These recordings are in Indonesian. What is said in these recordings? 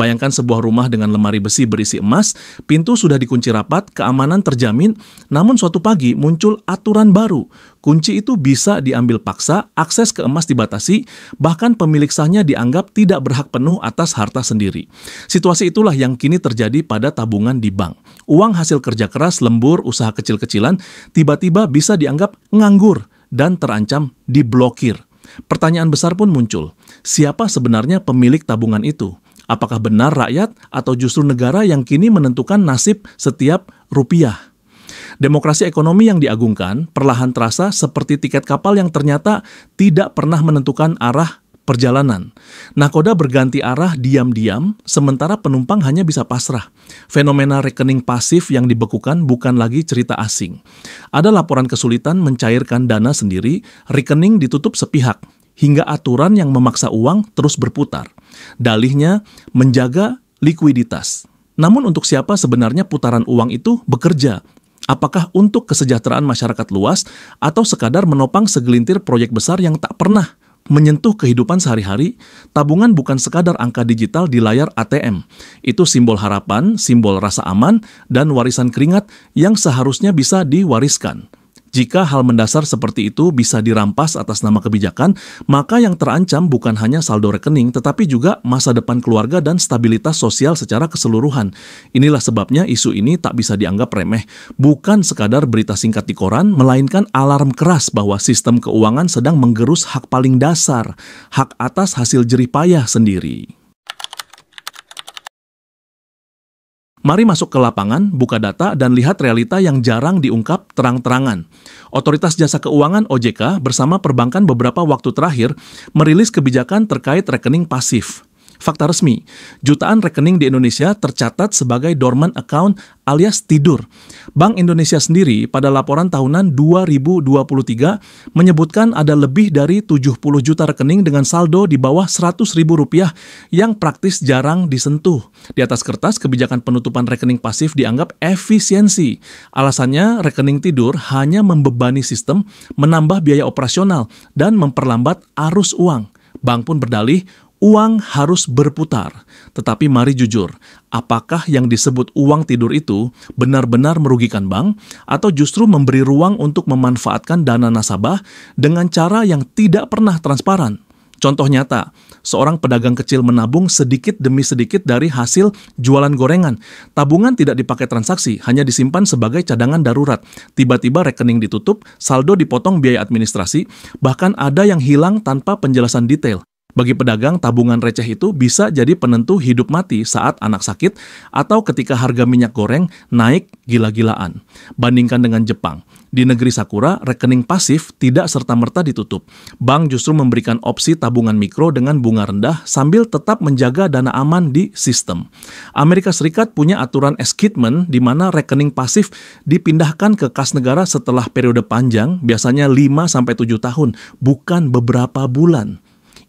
Bayangkan sebuah rumah dengan lemari besi berisi emas, pintu sudah dikunci rapat, keamanan terjamin, namun suatu pagi muncul aturan baru. Kunci itu bisa diambil paksa, akses ke emas dibatasi, bahkan pemilik sahnya dianggap tidak berhak penuh atas harta sendiri. Situasi itulah yang kini terjadi pada tabungan di bank. Uang hasil kerja keras, lembur, usaha kecil-kecilan, tiba-tiba bisa dianggap nganggur dan terancam diblokir. Pertanyaan besar pun muncul, siapa sebenarnya pemilik tabungan itu? Apakah benar rakyat atau justru negara yang kini menentukan nasib setiap rupiah? Demokrasi ekonomi yang diagungkan perlahan terasa seperti tiket kapal yang ternyata tidak pernah menentukan arah perjalanan. Nakoda berganti arah diam-diam, sementara penumpang hanya bisa pasrah. Fenomena rekening pasif yang dibekukan bukan lagi cerita asing. Ada laporan kesulitan mencairkan dana sendiri, rekening ditutup sepihak, hingga aturan yang memaksa uang terus berputar. Dalihnya menjaga likuiditas. Namun untuk siapa sebenarnya putaran uang itu bekerja? Apakah untuk kesejahteraan masyarakat luas atau sekadar menopang segelintir proyek besar yang tak pernah menyentuh kehidupan sehari-hari? Tabungan bukan sekadar angka digital di layar ATM. Itu simbol harapan, simbol rasa aman, dan warisan keringat yang seharusnya bisa diwariskan. Jika hal mendasar seperti itu bisa dirampas atas nama kebijakan, maka yang terancam bukan hanya saldo rekening, tetapi juga masa depan keluarga dan stabilitas sosial secara keseluruhan. Inilah sebabnya isu ini tak bisa dianggap remeh, bukan sekadar berita singkat di koran, melainkan alarm keras bahwa sistem keuangan sedang menggerus hak paling dasar, hak atas hasil jerih payah sendiri. Mari masuk ke lapangan, buka data, dan lihat realita yang jarang diungkap terang-terangan. Otoritas Jasa Keuangan (OJK) bersama perbankan beberapa waktu terakhir merilis kebijakan terkait rekening pasif. Fakta resmi, jutaan rekening di Indonesia tercatat sebagai dormant account alias tidur. Bank Indonesia sendiri pada laporan tahunan 2023 menyebutkan ada lebih dari 70 juta rekening dengan saldo di bawah Rp100.000 yang praktis jarang disentuh. Di atas kertas, kebijakan penutupan rekening pasif dianggap efisiensi. Alasannya, rekening tidur hanya membebani sistem, menambah biaya operasional, dan memperlambat arus uang. Bank pun berdalih, uang harus berputar. Tetapi mari jujur, apakah yang disebut uang tidur itu benar-benar merugikan bank atau justru memberi ruang untuk memanfaatkan dana nasabah dengan cara yang tidak pernah transparan? Contoh nyata, seorang pedagang kecil menabung sedikit demi sedikit dari hasil jualan gorengan. Tabungan tidak dipakai transaksi, hanya disimpan sebagai cadangan darurat. Tiba-tiba rekening ditutup, saldo dipotong biaya administrasi, bahkan ada yang hilang tanpa penjelasan detail. Bagi pedagang, tabungan receh itu bisa jadi penentu hidup mati saat anak sakit atau ketika harga minyak goreng naik gila-gilaan. Bandingkan dengan Jepang. Di negeri Sakura, rekening pasif tidak serta-merta ditutup. Bank justru memberikan opsi tabungan mikro dengan bunga rendah sambil tetap menjaga dana aman di sistem. Amerika Serikat punya aturan escheatment di mana rekening pasif dipindahkan ke kas negara setelah periode panjang, biasanya 5-7 tahun, bukan beberapa bulan.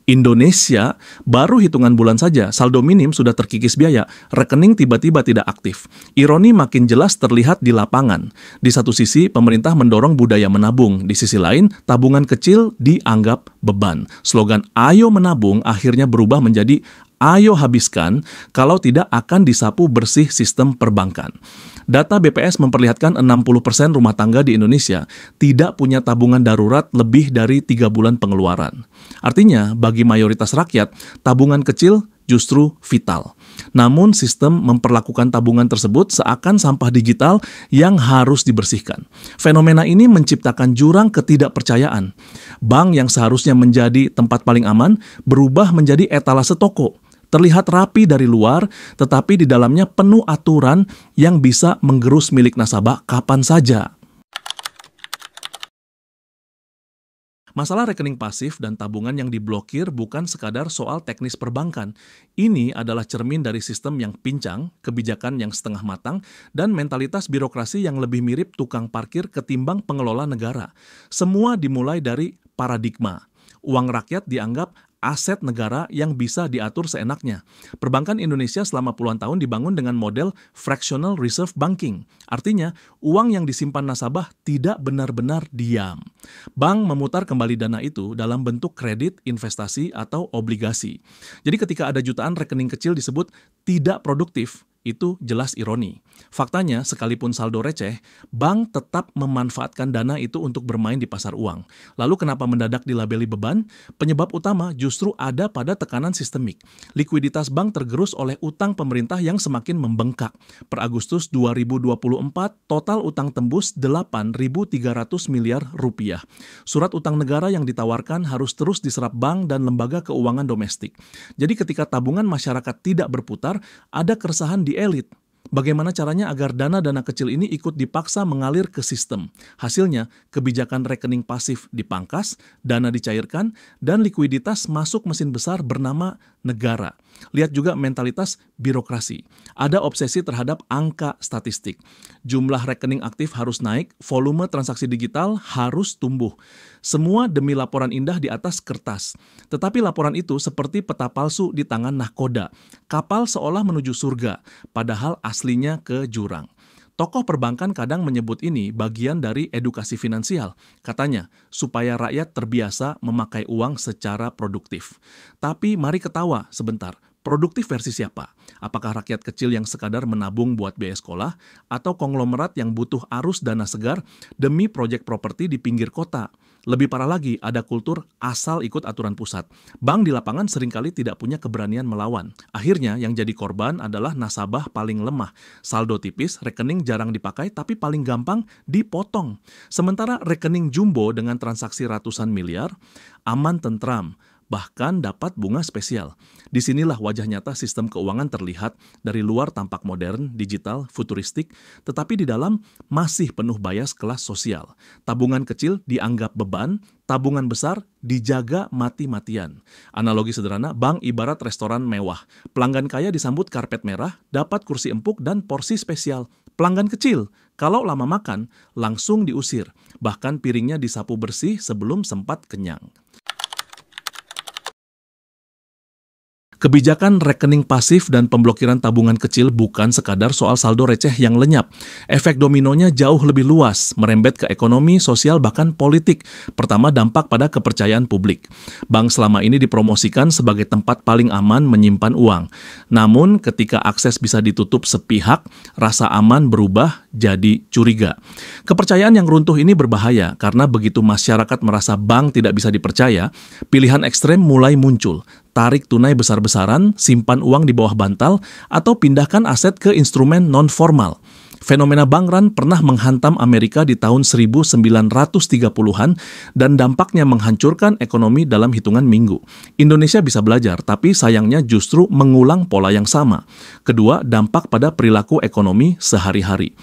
Indonesia, baru hitungan bulan saja, saldo minim sudah terkikis biaya, rekening tiba-tiba tidak aktif. Ironi makin jelas terlihat di lapangan. Di satu sisi, pemerintah mendorong budaya menabung. Di sisi lain, tabungan kecil dianggap beban. Slogan "Ayo menabung" akhirnya berubah menjadi "Ayo habiskan", kalau tidak akan disapu bersih sistem perbankan. Data BPS memperlihatkan 60% rumah tangga di Indonesia tidak punya tabungan darurat lebih dari 3 bulan pengeluaran. Artinya, bagi mayoritas rakyat, tabungan kecil justru vital. Namun, sistem memperlakukan tabungan tersebut seakan sampah digital yang harus dibersihkan. Fenomena ini menciptakan jurang ketidakpercayaan. Bank yang seharusnya menjadi tempat paling aman berubah menjadi etalase toko. Terlihat rapi dari luar, tetapi di dalamnya penuh aturan yang bisa menggerus milik nasabah kapan saja. Masalah rekening pasif dan tabungan yang diblokir bukan sekadar soal teknis perbankan. Ini adalah cermin dari sistem yang pincang, kebijakan yang setengah matang, dan mentalitas birokrasi yang lebih mirip tukang parkir ketimbang pengelola negara. Semua dimulai dari paradigma. Uang rakyat dianggap aset negara yang bisa diatur seenaknya. Perbankan Indonesia selama puluhan tahun dibangun dengan model fractional reserve banking. Artinya, uang yang disimpan nasabah tidak benar-benar diam. Bank memutar kembali dana itu dalam bentuk kredit, investasi, atau obligasi. Jadi ketika ada jutaan rekening kecil disebut tidak produktif, itu jelas ironi. Faktanya, sekalipun saldo receh, bank tetap memanfaatkan dana itu untuk bermain di pasar uang. Lalu kenapa mendadak dilabeli beban? Penyebab utama justru ada pada tekanan sistemik. Likuiditas bank tergerus oleh utang pemerintah yang semakin membengkak. Per Agustus 2024, total utang tembus 8.300 miliar rupiah. Surat utang negara yang ditawarkan harus terus diserap bank dan lembaga keuangan domestik. Jadi ketika tabungan masyarakat tidak berputar, ada keresahan di elit. Bagaimana caranya agar dana-dana kecil ini ikut dipaksa mengalir ke sistem? Hasilnya, kebijakan rekening pasif dipangkas, dana dicairkan, dan likuiditas masuk mesin besar bernama negara. Lihat juga mentalitas birokrasi. Ada obsesi terhadap angka statistik. Jumlah rekening aktif harus naik, volume transaksi digital harus tumbuh. Semua demi laporan indah di atas kertas. Tetapi laporan itu seperti peta palsu di tangan nahkoda. Kapal seolah menuju surga, padahal aslinya ke jurang. Tokoh perbankan kadang menyebut ini bagian dari edukasi finansial. Katanya, supaya rakyat terbiasa memakai uang secara produktif. Tapi mari ketawa sebentar. Produktif versi siapa? Apakah rakyat kecil yang sekadar menabung buat biaya sekolah atau konglomerat yang butuh arus dana segar demi proyek properti di pinggir kota? Lebih parah lagi, ada kultur asal ikut aturan pusat. Bank di lapangan seringkali tidak punya keberanian melawan. Akhirnya yang jadi korban adalah nasabah paling lemah. Saldo tipis, rekening jarang dipakai tapi paling gampang dipotong. Sementara rekening jumbo dengan transaksi ratusan miliar, aman tentram. Bahkan dapat bunga spesial. Disinilah wajah nyata sistem keuangan terlihat. Dari luar tampak modern, digital, futuristik, tetapi di dalam masih penuh bias kelas sosial. Tabungan kecil dianggap beban, tabungan besar dijaga mati-matian. Analogi sederhana, bank ibarat restoran mewah. Pelanggan kaya disambut karpet merah, dapat kursi empuk dan porsi spesial. Pelanggan kecil, kalau lama makan, langsung diusir. Bahkan piringnya disapu bersih sebelum sempat kenyang. Kebijakan rekening pasif dan pemblokiran tabungan kecil bukan sekadar soal saldo receh yang lenyap. Efek dominonya jauh lebih luas, merembet ke ekonomi, sosial, bahkan politik. Pertama, dampak pada kepercayaan publik. Bank selama ini dipromosikan sebagai tempat paling aman menyimpan uang. Namun, ketika akses bisa ditutup sepihak, rasa aman berubah jadi curiga. Kepercayaan yang runtuh ini berbahaya karena begitu masyarakat merasa bank tidak bisa dipercaya, pilihan ekstrem mulai muncul. Tarik tunai besar-besaran, simpan uang di bawah bantal, atau pindahkan aset ke instrumen non-formal. Fenomena bank run pernah menghantam Amerika di tahun 1930-an dan dampaknya menghancurkan ekonomi dalam hitungan minggu. Indonesia bisa belajar, tapi sayangnya justru mengulang pola yang sama. Kedua, dampak pada perilaku ekonomi sehari-hari.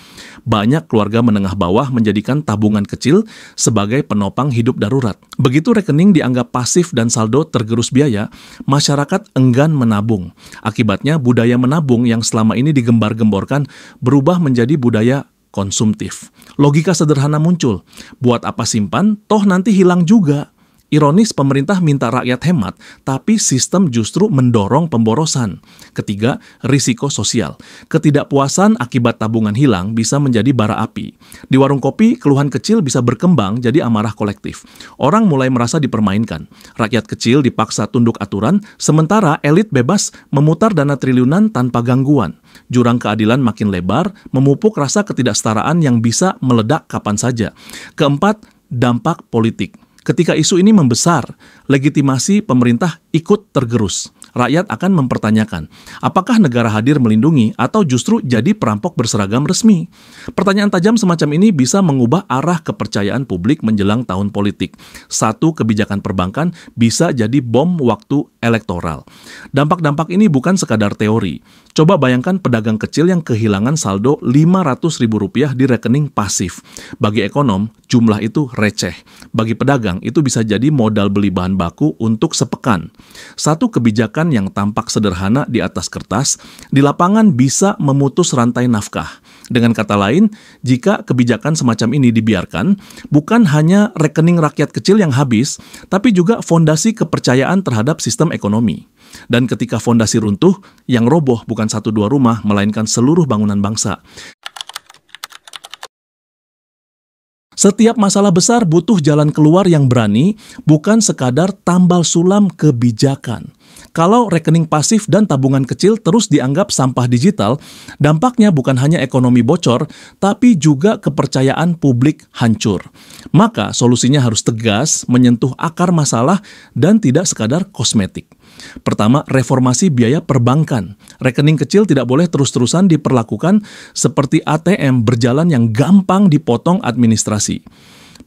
Banyak keluarga menengah bawah menjadikan tabungan kecil sebagai penopang hidup darurat. Begitu rekening dianggap pasif dan saldo tergerus biaya, masyarakat enggan menabung. Akibatnya, budaya menabung yang selama ini digembar-gemborkan berubah menjadi budaya konsumtif. Logika sederhana muncul. Buat apa simpan? Toh nanti hilang juga. Ironis, pemerintah minta rakyat hemat, tapi sistem justru mendorong pemborosan. Ketiga, risiko sosial. Ketidakpuasan akibat tabungan hilang bisa menjadi bara api. Di warung kopi, keluhan kecil bisa berkembang jadi amarah kolektif. Orang mulai merasa dipermainkan. Rakyat kecil dipaksa tunduk aturan, sementara elit bebas memutar dana triliunan tanpa gangguan. Jurang keadilan makin lebar, memupuk rasa ketidaksetaraan yang bisa meledak kapan saja. Keempat, dampak politik. Ketika isu ini membesar, legitimasi pemerintah ikut tergerus. Rakyat akan mempertanyakan, apakah negara hadir melindungi atau justru jadi perampok berseragam resmi? Pertanyaan tajam semacam ini bisa mengubah arah kepercayaan publik menjelang tahun politik. Satu kebijakan perbankan bisa jadi bom waktu elektoral. Dampak-dampak ini bukan sekadar teori. Coba bayangkan pedagang kecil yang kehilangan saldo Rp500.000 di rekening pasif. Bagi ekonom, jumlah itu receh. Bagi pedagang, itu bisa jadi modal beli bahan baku untuk sepekan. Satu kebijakan yang tampak sederhana di atas kertas, di lapangan bisa memutus rantai nafkah. Dengan kata lain, jika kebijakan semacam ini dibiarkan, bukan hanya rekening rakyat kecil yang habis, tapi juga fondasi kepercayaan terhadap sistem ekonomi. Dan ketika fondasi runtuh, yang roboh bukan satu dua rumah, melainkan seluruh bangunan bangsa. Setiap masalah besar butuh jalan keluar yang berani, bukan sekadar tambal sulam kebijakan. Kalau rekening pasif dan tabungan kecil terus dianggap sampah digital, dampaknya bukan hanya ekonomi bocor, tapi juga kepercayaan publik hancur. Maka solusinya harus tegas, menyentuh akar masalah, dan tidak sekadar kosmetik. Pertama, reformasi biaya perbankan. Rekening kecil tidak boleh terus-terusan diperlakukan seperti ATM berjalan yang gampang dipotong administrasi.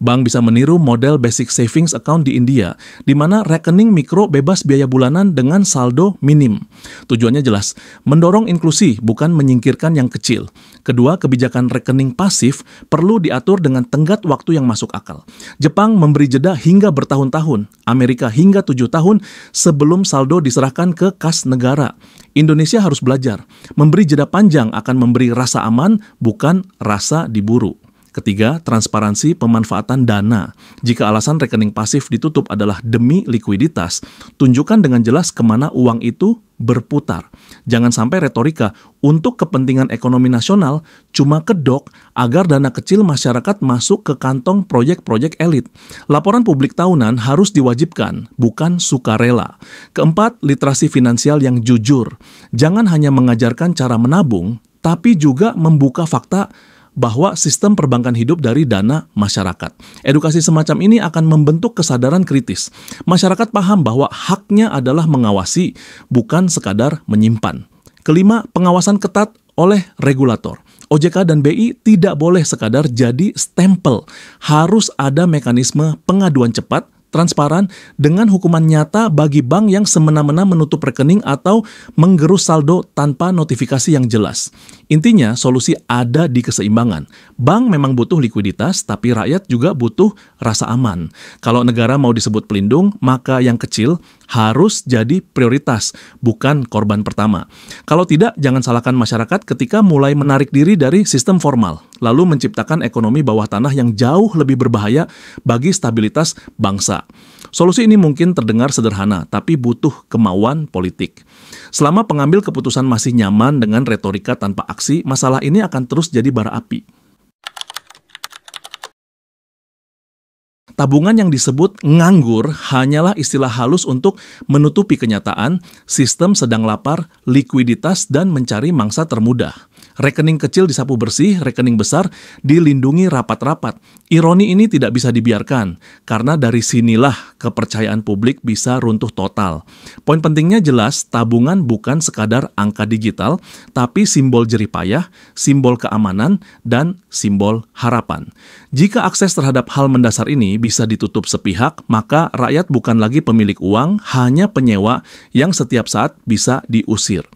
Bank bisa meniru model basic savings account di India, di mana rekening mikro bebas biaya bulanan dengan saldo minim. Tujuannya jelas, mendorong inklusi, bukan menyingkirkan yang kecil. Kedua, kebijakan rekening pasif perlu diatur dengan tenggat waktu yang masuk akal. Jepang memberi jeda hingga bertahun-tahun, Amerika hingga 7 tahun sebelum saldo diserahkan ke kas negara. Indonesia harus belajar, memberi jeda panjang akan memberi rasa aman, bukan rasa diburu. Ketiga, transparansi pemanfaatan dana. Jika alasan rekening pasif ditutup adalah demi likuiditas, tunjukkan dengan jelas kemana uang itu berputar. Jangan sampai retorika untuk kepentingan ekonomi nasional cuma kedok agar dana kecil masyarakat masuk ke kantong proyek-proyek elit. Laporan publik tahunan harus diwajibkan, bukan sukarela. Keempat, literasi finansial yang jujur. Jangan hanya mengajarkan cara menabung, tapi juga membuka fakta bahwa sistem perbankan hidup dari dana masyarakat. Edukasi semacam ini akan membentuk kesadaran kritis. Masyarakat paham bahwa haknya adalah mengawasi, bukan sekadar menyimpan. Kelima, pengawasan ketat oleh regulator. OJK dan BI tidak boleh sekadar jadi stempel. Harus ada mekanisme pengaduan cepat, transparan, dengan hukuman nyata bagi bank yang semena-mena menutup rekening atau menggerus saldo tanpa notifikasi yang jelas. Intinya, solusi ada di keseimbangan. Bank memang butuh likuiditas, tapi rakyat juga butuh rasa aman. Kalau negara mau disebut pelindung, maka yang kecil harus jadi prioritas, bukan korban pertama. Kalau tidak, jangan salahkan masyarakat ketika mulai menarik diri dari sistem formal, lalu menciptakan ekonomi bawah tanah yang jauh lebih berbahaya bagi stabilitas bangsa. Solusi ini mungkin terdengar sederhana, tapi butuh kemauan politik. Selama pengambil keputusan masih nyaman dengan retorika tanpa aksi, masalah ini akan terus jadi bara api. Tabungan yang disebut nganggur hanyalah istilah halus untuk menutupi kenyataan sistem sedang lapar, likuiditas, dan mencari mangsa termudah. Rekening kecil disapu bersih, rekening besar dilindungi rapat-rapat. Ironi ini tidak bisa dibiarkan, karena dari sinilah kepercayaan publik bisa runtuh total. Poin pentingnya jelas, tabungan bukan sekadar angka digital, tapi simbol jeripayah, simbol keamanan, dan simbol harapan. Jika akses terhadap hal mendasar ini bisa ditutup sepihak, maka rakyat bukan lagi pemilik uang, hanya penyewa yang setiap saat bisa diusir.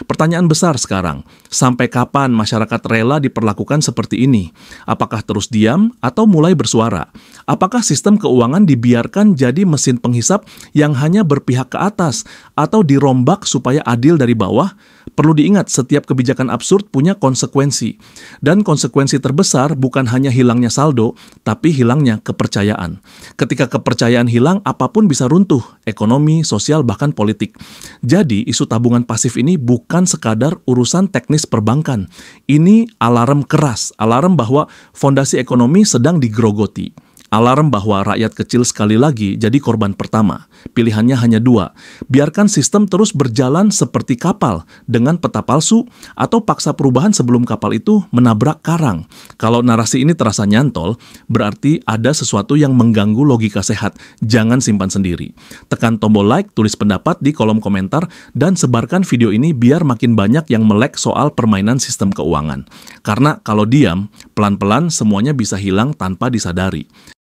Pertanyaan besar sekarang, sampai kapan masyarakat rela diperlakukan seperti ini? Apakah terus diam atau mulai bersuara? Apakah sistem keuangan dibiarkan jadi mesin penghisap yang hanya berpihak ke atas atau dirombak supaya adil dari bawah? Perlu diingat, setiap kebijakan absurd punya konsekuensi. Dan konsekuensi terbesar bukan hanya hilangnya saldo, tapi hilangnya kepercayaan. Ketika kepercayaan hilang, apapun bisa runtuh, ekonomi, sosial, bahkan politik. Jadi, isu tabungan pasif ini bukan sekadar urusan teknis perbankan. Ini alarm keras, alarm bahwa fondasi ekonomi sedang digerogoti. Alarm bahwa rakyat kecil sekali lagi jadi korban pertama. Pilihannya hanya dua, biarkan sistem terus berjalan seperti kapal dengan peta palsu atau paksa perubahan sebelum kapal itu menabrak karang. Kalau narasi ini terasa nyantol, berarti ada sesuatu yang mengganggu logika sehat. Jangan simpan sendiri. Tekan tombol like, tulis pendapat di kolom komentar, dan sebarkan video ini biar makin banyak yang melek soal permainan sistem keuangan. Karena kalau diam, pelan-pelan semuanya bisa hilang tanpa disadari.